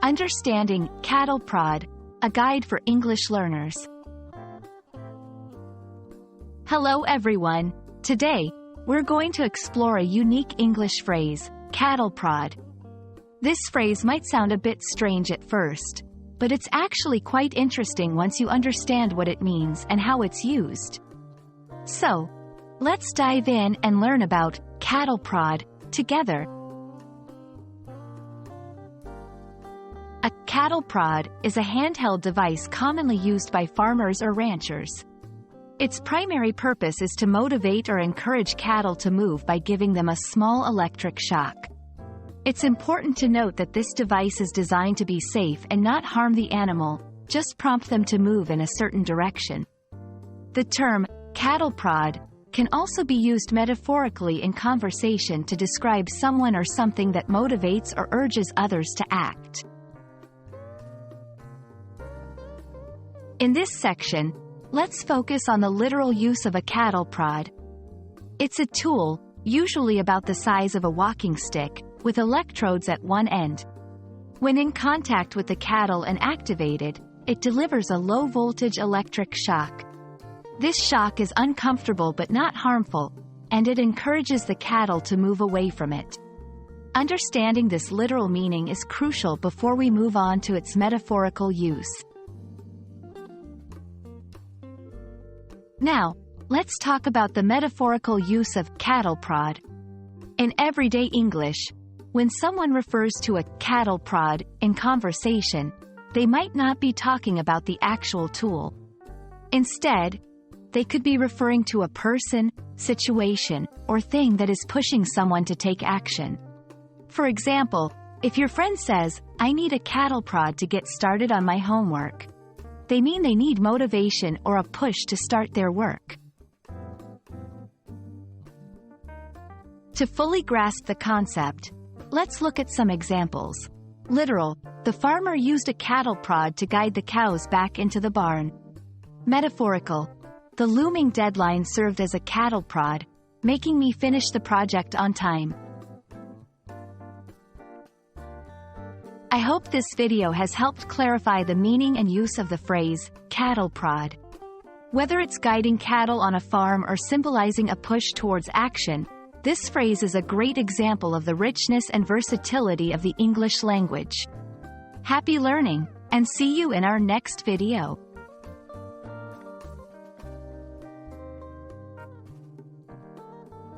Understanding cattle prod, a guide for English learners. Hello everyone. Today, we're going to explore a unique English phrase, cattle prod. This phrase might sound a bit strange at first, but it's actually quite interesting once you understand what it means and how it's used. So, let's dive in and learn about cattle prod together. A cattle prod is a handheld device commonly used by farmers or ranchers. Its primary purpose is to motivate or encourage cattle to move by giving them a small electric shock. It's important to note that this device is designed to be safe and not harm the animal, just prompt them to move in a certain direction. The term cattle prod can also be used metaphorically in conversation to describe someone or something that motivates or urges others to act. In this section, let's focus on the literal use of a cattle prod. It's a tool, usually about the size of a walking stick, with electrodes at one end. When in contact with the cattle and activated, it delivers a low-voltage electric shock. This shock is uncomfortable but not harmful, and it encourages the cattle to move away from it. Understanding this literal meaning is crucial before we move on to its metaphorical use. Now, let's talk about the metaphorical use of cattle prod. In everyday English, when someone refers to a cattle prod in conversation, they might not be talking about the actual tool. Instead, they could be referring to a person, situation, or thing that is pushing someone to take action. For example, if your friend says, "I need a cattle prod to get started on my homework," they mean they need motivation or a push to start their work. To fully grasp the concept, let's look at some examples. Literal: the farmer used a cattle prod to guide the cows back into the barn. Metaphorical: the looming deadline served as a cattle prod, making me finish the project on time. I hope this video has helped clarify the meaning and use of the phrase, cattle prod. Whether it's guiding cattle on a farm or symbolizing a push towards action, this phrase is a great example of the richness and versatility of the English language. Happy learning, and see you in our next video.